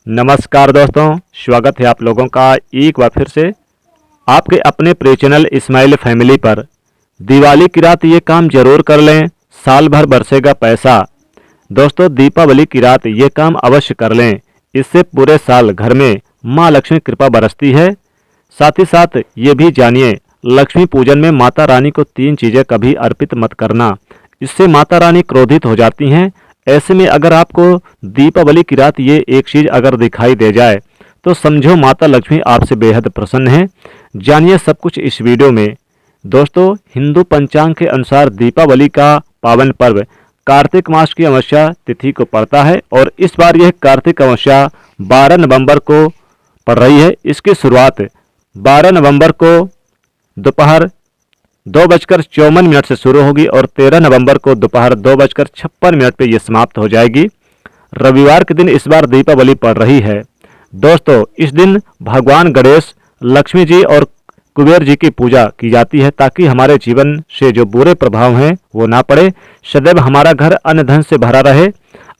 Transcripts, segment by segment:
नमस्कार दोस्तों, स्वागत है आप लोगों का एक बार फिर से आपके अपने प्रिय चैनल इस्माइल फैमिली पर। दिवाली की रात ये काम जरूर कर लें, साल भर बरसेगा पैसा। दोस्तों, दीपावली की रात ये काम अवश्य कर लें, इससे पूरे साल घर में माँ लक्ष्मी कृपा बरसती है। साथ ही साथ ये भी जानिए, लक्ष्मी पूजन में माता रानी को 3 चीज़ें कभी अर्पित मत करना, इससे माता रानी क्रोधित हो जाती हैं। ऐसे में अगर आपको दीपावली की रात ये एक चीज़ अगर दिखाई दे जाए तो समझो माता लक्ष्मी आपसे बेहद प्रसन्न है। जानिए सब कुछ इस वीडियो में। दोस्तों, हिंदू पंचांग के अनुसार दीपावली का पावन पर्व कार्तिक मास की अमावस्या तिथि को पड़ता है और इस बार यह कार्तिक अमावस्या 12 नवंबर को पड़ रही है। इसकी शुरुआत 12 नवंबर को दोपहर 2:54 से शुरू होगी और 13 नवंबर को दोपहर 2:56 पे ये समाप्त हो जाएगी। रविवार के दिन इस बार दीपावली पड़ रही है। दोस्तों, इस दिन भगवान गणेश, लक्ष्मी जी और कुबेर जी की पूजा की जाती है ताकि हमारे जीवन से जो बुरे प्रभाव हैं वो ना पड़े, सदैव हमारा घर अन्न धन से भरा रहे।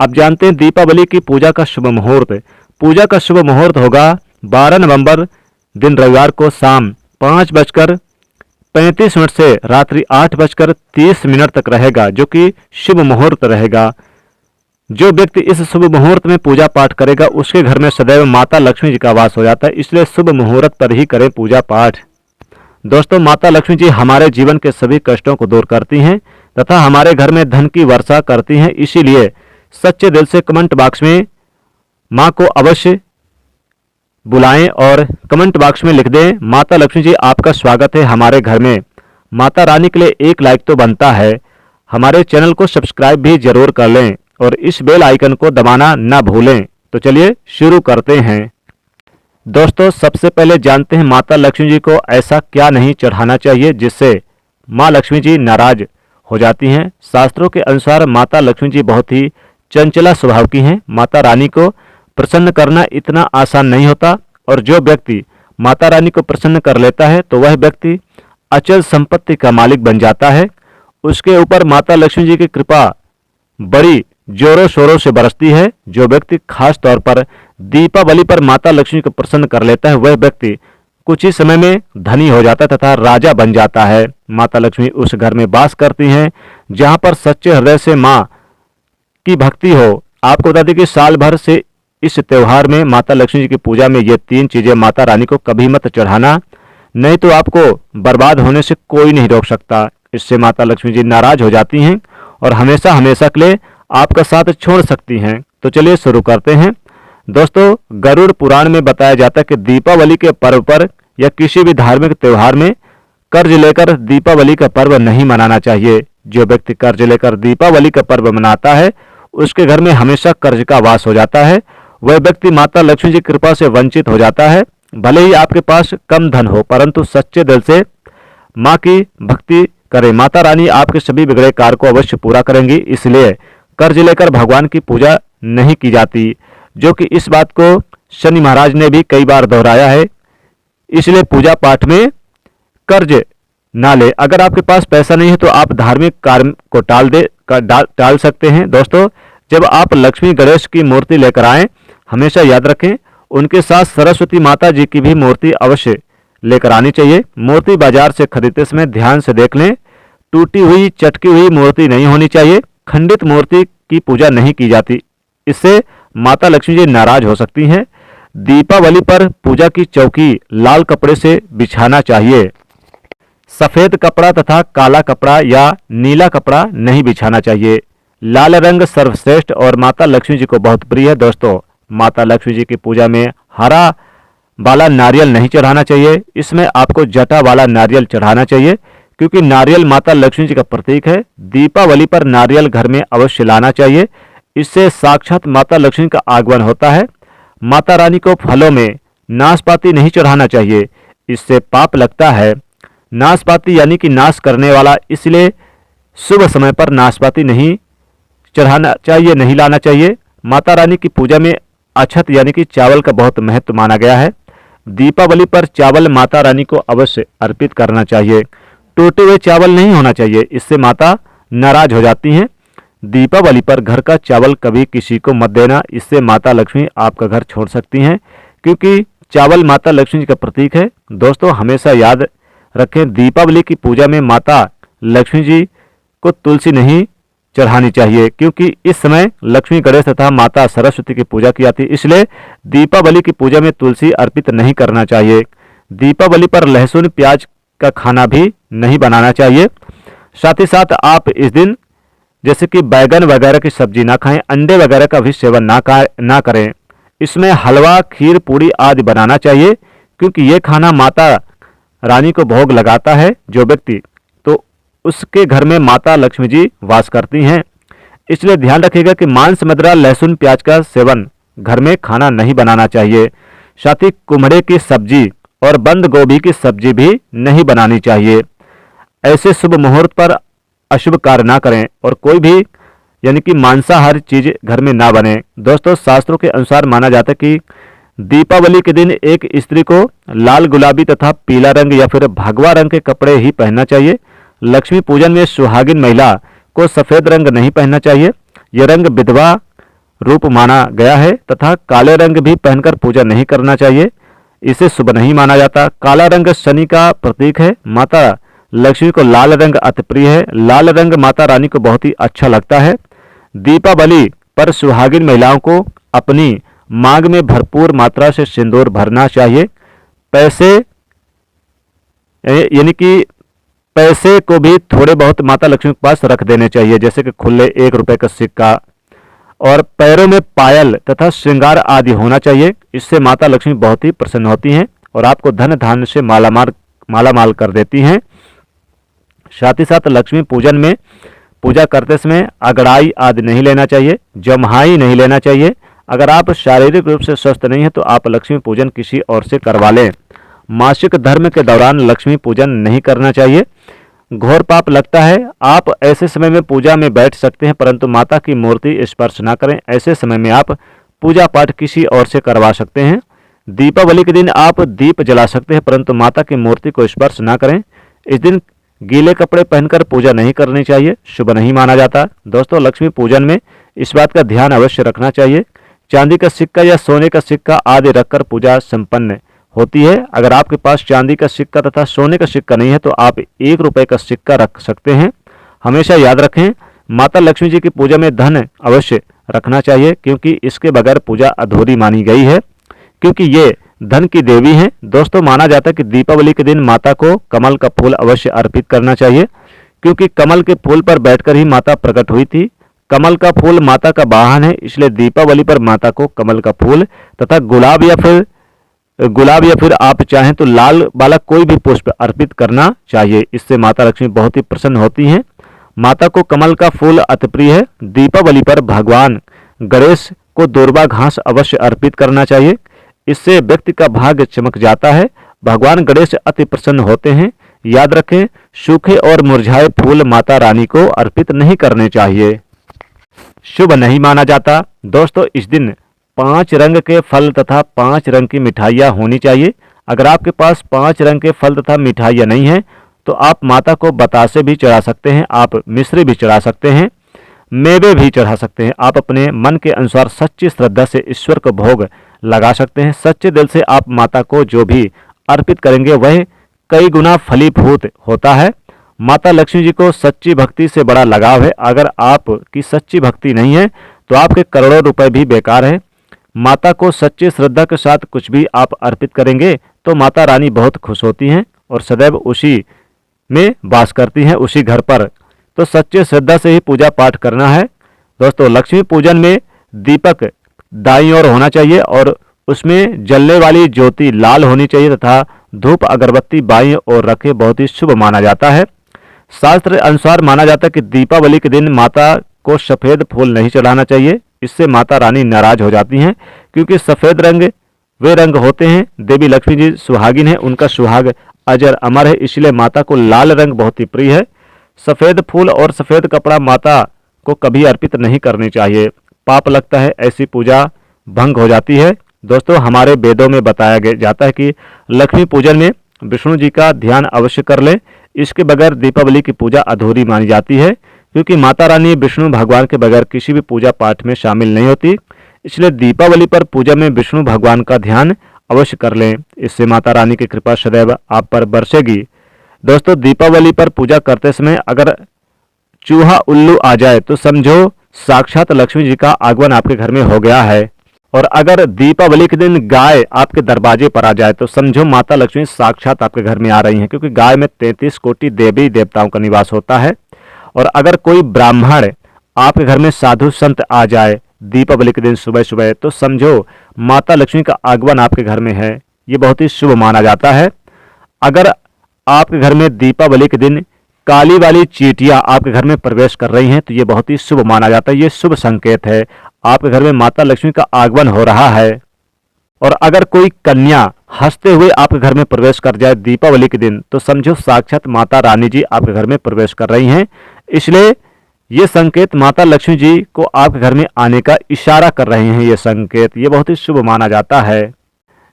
अब जानते हैं दीपावली की पूजा का शुभ मुहूर्त। पूजा का शुभ मुहूर्त होगा 12 नवंबर दिन रविवार को शाम 5:35 से रात्रि 8:30 तक रहेगा, जो कि शुभ मुहूर्त रहेगा। जो व्यक्ति इस शुभ मुहूर्त में पूजा पाठ करेगा उसके घर में सदैव माता लक्ष्मी जी का वास हो जाता है, इसलिए शुभ मुहूर्त पर ही करें पूजा पाठ। दोस्तों, माता लक्ष्मी जी हमारे जीवन के सभी कष्टों को दूर करती हैं तथा हमारे घर में धन की वर्षा करती हैं। इसीलिए सच्चे दिल से कमेंट बॉक्स में माँ को अवश्य बुलाएं और कमेंट बॉक्स में लिख दें, माता लक्ष्मी जी आपका स्वागत है हमारे घर में। माता रानी के लिए एक लाइक तो बनता है। हमारे चैनल को सब्सक्राइब भी जरूर कर लें और इस बेल आइकन को दबाना ना भूलें। तो चलिए शुरू करते हैं। दोस्तों, सबसे पहले जानते हैं माता लक्ष्मी जी को ऐसा क्या नहीं चढ़ाना चाहिए जिससे माँ लक्ष्मी जी नाराज हो जाती हैं। शास्त्रों के अनुसार माता लक्ष्मी जी बहुत ही चंचला स्वभाव की हैं। माता रानी को प्रसन्न करना इतना आसान नहीं होता और जो व्यक्ति माता रानी को प्रसन्न कर लेता है तो वह व्यक्ति अचल संपत्ति का मालिक बन जाता है। उसके ऊपर माता लक्ष्मी जी की कृपा बड़ी जोरों शोरों से बरसती है। जो व्यक्ति खास तौर पर दीपावली पर माता लक्ष्मी को प्रसन्न कर लेता है वह व्यक्ति कुछ ही समय में धनी हो जाता है तथा राजा बन जाता है। माता लक्ष्मी उस घर में वास करती हैं जहां पर सच्चे हृदय से माँ की भक्ति हो। आपको बता दें कि साल भर से इस त्योहार में माता लक्ष्मी जी की पूजा में ये 3 चीजें माता रानी को कभी मत चढ़ाना, नहीं तो आपको बर्बाद होने से कोई नहीं रोक सकता। इससे माता लक्ष्मी जी नाराज हो जाती हैं और हमेशा हमेशा के लिए आपका साथ छोड़ सकती हैं। तो चलिए शुरू करते हैं। दोस्तों, गरुड़ पुराण में बताया जाता है कि दीपावली के पर्व पर या किसी भी धार्मिक त्योहार में कर्ज लेकर दीपावली का पर्व नहीं मनाना चाहिए। जो व्यक्ति कर्ज लेकर दीपावली का पर्व मनाता है उसके घर में हमेशा कर्ज का वास हो जाता है। वह व्यक्ति माता लक्ष्मी जी की कृपा से वंचित हो जाता है। भले ही आपके पास कम धन हो परंतु सच्चे दिल से माँ की भक्ति करें, माता रानी आपके सभी बिगड़े कार्य को अवश्य पूरा करेंगी। इसलिए कर्ज लेकर भगवान की पूजा नहीं की जाती, जो कि इस बात को शनि महाराज ने भी कई बार दोहराया है। इसलिए पूजा पाठ में कर्ज ना ले। अगर आपके पास पैसा नहीं है तो आप धार्मिक कार्य को टाल सकते हैं। दोस्तों, जब आप लक्ष्मी गणेश की मूर्ति लेकर आएं हमेशा याद रखें उनके साथ सरस्वती माता जी की भी मूर्ति अवश्य लेकर आनी चाहिए। मूर्ति बाजार से खरीदते समय ध्यान से देख लें, टूटी हुई चटकी हुई मूर्ति नहीं होनी चाहिए। खंडित मूर्ति की पूजा नहीं की जाती, इससे माता लक्ष्मी जी नाराज हो सकती हैं। दीपावली पर पूजा की चौकी लाल कपड़े से बिछाना चाहिए। सफेद कपड़ा तथा काला कपड़ा या नीला कपड़ा नहीं बिछाना चाहिए। लाल रंग सर्वश्रेष्ठ और माता लक्ष्मी जी को बहुत प्रिय है। दोस्तों, माता लक्ष्मी जी की पूजा में हरा वाला नारियल नहीं चढ़ाना चाहिए, इसमें आपको जटा वाला नारियल चढ़ाना चाहिए क्योंकि नारियल माता लक्ष्मी जी का प्रतीक है। दीपावली पर नारियल घर में अवश्य लाना चाहिए, इससे साक्षात माता लक्ष्मी का आगमन होता है। माता रानी को फलों में नाशपाती नहीं चढ़ाना चाहिए, इससे पाप लगता है। नाशपाती यानी कि नाश करने वाला, इसलिए शुभ समय पर नाशपाती नहीं चढ़ाना चाहिए, नहीं लाना चाहिए। माता रानी की पूजा में अक्षत यानी कि चावल का बहुत महत्व माना गया है। दीपावली पर चावल माता रानी को अवश्य अर्पित करना चाहिए। टूटे हुए चावल नहीं होना चाहिए, इससे माता नाराज हो जाती हैं। दीपावली पर घर का चावल कभी किसी को मत देना, इससे माता लक्ष्मी आपका घर छोड़ सकती हैं, क्योंकि चावल माता लक्ष्मी जी का प्रतीक है। दोस्तों हमेशा याद रखें, दीपावली की पूजा में माता लक्ष्मी जी को तुलसी नहीं चढ़ानी चाहिए, क्योंकि इस समय लक्ष्मी, गणेश तथा माता सरस्वती की पूजा की जाती है, इसलिए दीपावली की पूजा में तुलसी अर्पित नहीं करना चाहिए। दीपावली पर लहसुन प्याज का खाना भी नहीं बनाना चाहिए। साथ ही साथ आप इस दिन जैसे कि बैगन वगैरह की सब्जी ना खाएं, अंडे वगैरह का भी सेवन ना करें। इसमें हलवा, खीर, पूड़ी आदि बनाना चाहिए, क्योंकि ये खाना माता रानी को भोग लगाता है जो व्यक्ति, तो उसके घर में माता लक्ष्मी जी वास करती हैं। इसलिए ध्यान रखिएगा कि मांस, मदिरा, लहसुन प्याज का सेवन घर में खाना नहीं बनाना चाहिए। साथ ही कुम्हड़े की सब्जी और बंद गोभी की सब्जी भी नहीं बनानी चाहिए। ऐसे शुभ मुहूर्त पर अशुभ कार्य ना करें और कोई भी यानी कि मांसाहारी चीज घर में ना बने। दोस्तों शास्त्रों के अनुसार माना जाता है कि दीपावली के दिन एक स्त्री को लाल, गुलाबी तथा पीला रंग या फिर भगवा रंग के कपड़े ही पहनना चाहिए। लक्ष्मी पूजन में सुहागिन महिला को सफेद रंग नहीं पहनना चाहिए, यह रंग विधवा रूप माना गया है, तथा काले रंग भी पहनकर पूजा नहीं करना चाहिए, इसे शुभ नहीं माना जाता। काला रंग शनि का प्रतीक है। माता लक्ष्मी को लाल रंग अति प्रिय है। लाल रंग माता रानी को बहुत ही अच्छा लगता है। दीपावली पर सुहागिन महिलाओं को अपनी मांग में भरपूर मात्रा से सिंदूर भरना चाहिए। पैसे यानी कि पैसे को भी थोड़े बहुत माता लक्ष्मी के पास रख देने चाहिए, जैसे कि खुले 1 रुपए का सिक्का, और पैरों में पायल तथा श्रृंगार आदि होना चाहिए। इससे माता लक्ष्मी बहुत ही प्रसन्न होती हैं और आपको धन धान्य से मालामाल कर देती हैं। साथ ही साथ लक्ष्मी पूजन में पूजा करते समय अगड़ाई आदि नहीं लेना चाहिए, जम्हाई नहीं लेना चाहिए। अगर आप शारीरिक रूप से स्वस्थ नहीं है तो आप लक्ष्मी पूजन किसी और से करवा लें। मासिक धर्म के दौरान लक्ष्मी पूजन नहीं करना चाहिए, घोर पाप लगता है। आप ऐसे समय में पूजा में बैठ सकते हैं, परंतु माता की मूर्ति स्पर्श ना करें। ऐसे समय में आप पूजा पाठ किसी और से करवा सकते हैं। दीपावली के दिन आप दीप जला सकते हैं, परंतु माता की मूर्ति को स्पर्श ना करें। इस दिन गीले कपड़े पहनकर पूजा नहीं करनी चाहिए, शुभ नहीं माना जाता। दोस्तों लक्ष्मी पूजन में इस बात का ध्यान अवश्य रखना चाहिए, चांदी का सिक्का या सोने का सिक्का आदि रखकर पूजा संपन्न होती है। अगर आपके पास चांदी का सिक्का तथा सोने का सिक्का नहीं है तो आप 1 रुपए का सिक्का रख सकते हैं। हमेशा याद रखें, माता लक्ष्मी जी की पूजा में धन अवश्य रखना चाहिए, क्योंकि इसके बगैर पूजा अधूरी मानी गई है, क्योंकि ये धन की देवी हैं। दोस्तों माना जाता है कि दीपावली के दिन माता को कमल का फूल अवश्य अर्पित करना चाहिए, क्योंकि कमल के फूल पर बैठकर ही माता प्रकट हुई थी। कमल का फूल माता का वाहन है, इसलिए दीपावली पर माता को कमल का फूल तथा गुलाब या फिर आप चाहें तो लाल वाला कोई भी पुष्प अर्पित करना चाहिए। इससे माता लक्ष्मी बहुत ही प्रसन्न होती हैं। माता को कमल का फूल अति प्रिय है। दीपावली पर भगवान गणेश को दूर्वा घास अवश्य अर्पित करना चाहिए, इससे व्यक्ति का भाग्य चमक जाता है। भगवान गणेश अति प्रसन्न होते हैं। याद रखें, सूखे और मुरझाए फूल माता रानी को अर्पित नहीं करने चाहिए, शुभ नहीं माना जाता। दोस्तों इस दिन 5 रंग के फल तथा 5 रंग की मिठाइयाँ होनी चाहिए। अगर आपके पास 5 रंग के फल तथा मिठाइयाँ नहीं हैं तो आप माता को बतासे भी चढ़ा सकते हैं, आप मिश्री भी चढ़ा सकते हैं, मेवे भी चढ़ा सकते हैं। आप अपने मन के अनुसार सच्ची श्रद्धा से ईश्वर को भोग लगा सकते हैं। सच्चे दिल से आप माता को जो भी अर्पित करेंगे वह कई गुना फलीभूत होता है। माता लक्ष्मी जी को सच्ची भक्ति से बड़ा लगाव है। अगर आपकी सच्ची भक्ति नहीं है तो आपके करोड़ों रुपए भी बेकार है। माता को सच्ची श्रद्धा के साथ कुछ भी आप अर्पित करेंगे तो माता रानी बहुत खुश होती हैं और सदैव उसी में वास करती हैं, उसी घर पर। तो सच्चे श्रद्धा से ही पूजा पाठ करना है। दोस्तों लक्ष्मी पूजन में दीपक दाईं ओर होना चाहिए और उसमें जलने वाली ज्योति लाल होनी चाहिए तथा धूप अगरबत्ती बाईं ओर रखे, बहुत ही शुभ माना जाता है। शास्त्र अनुसार माना जाता है कि दीपावली के दिन माता को सफेद फूल नहीं चढ़ाना चाहिए, इससे माता रानी नाराज हो जाती हैं, क्योंकि सफेद रंग वे रंग होते हैं देवी लक्ष्मी जी सुहागिन है, उनका सुहाग अजर अमर है, इसलिए माता को लाल रंग बहुत ही प्रिय है। सफेद फूल और सफेद कपड़ा माता को कभी अर्पित नहीं करनी चाहिए, पाप लगता है, ऐसी पूजा भंग हो जाती है। दोस्तों हमारे वेदों में बताया जाता है कि लक्ष्मी पूजन में विष्णु जी का ध्यान अवश्य कर लें, इसके बगैर दीपावली की पूजा अधूरी मानी जाती है। क्योंकि माता रानी विष्णु भगवान के बगैर किसी भी पूजा पाठ में शामिल नहीं होती। इसलिए दीपावली पर पूजा में विष्णु भगवान का ध्यान अवश्य कर लें, इससे माता रानी की कृपा सदैव आप पर बरसेगी। दोस्तों, दीपावली पर पूजा करते समय अगर चूहा उल्लू आ जाए तो समझो साक्षात लक्ष्मी जी का आगमन आपके घर में हो गया है। और अगर दीपावली के दिन गाय आपके दरवाजे पर आ जाए तो समझो माता लक्ष्मी साक्षात आपके घर में आ रही हैं, क्योंकि गाय में 33 कोटि देवी देवताओं का निवास होता है। और अगर कोई ब्राह्मण आपके घर में साधु संत आ जाए दीपावली के दिन सुबह सुबह तो समझो माता लक्ष्मी का आगमन आपके घर में है, ये बहुत ही शुभ माना जाता है। अगर आपके घर में दीपावली के दिन काली वाली चींटियां आपके घर में प्रवेश कर रही हैं तो ये बहुत ही शुभ माना जाता है, ये शुभ संकेत है, आपके घर में माता लक्ष्मी का आगमन हो रहा है। और अगर कोई कन्या हंसते हुए आपके घर में प्रवेश कर जाए दीपावली के दिन तो समझो साक्षात माता रानी जी आपके घर में प्रवेश कर रही हैं, इसलिए ये संकेत माता लक्ष्मी जी को आपके घर में आने का इशारा कर रहे हैं। ये संकेत ये बहुत ही शुभ माना जाता है।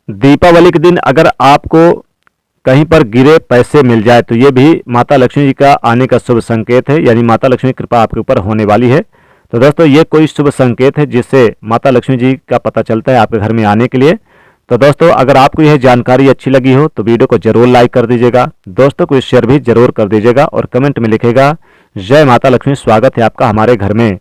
दीपावली के दिन अगर आपको कहीं पर गिरे पैसे मिल जाए तो ये भी माता लक्ष्मी जी का आने का शुभ संकेत है, यानी माता लक्ष्मी की कृपा आपके ऊपर होने वाली है। तो दोस्तों, ये कोई शुभ संकेत है जिससे माता लक्ष्मी जी का पता चलता है आपके घर में आने के लिए। तो दोस्तों, अगर आपको यह जानकारी अच्छी लगी हो तो वीडियो को जरूर लाइक कर दीजिएगा, दोस्तों को शेयर भी जरूर कर दीजिएगा और कमेंट में लिखेगा जय माता लक्ष्मी, स्वागत है आपका हमारे घर में।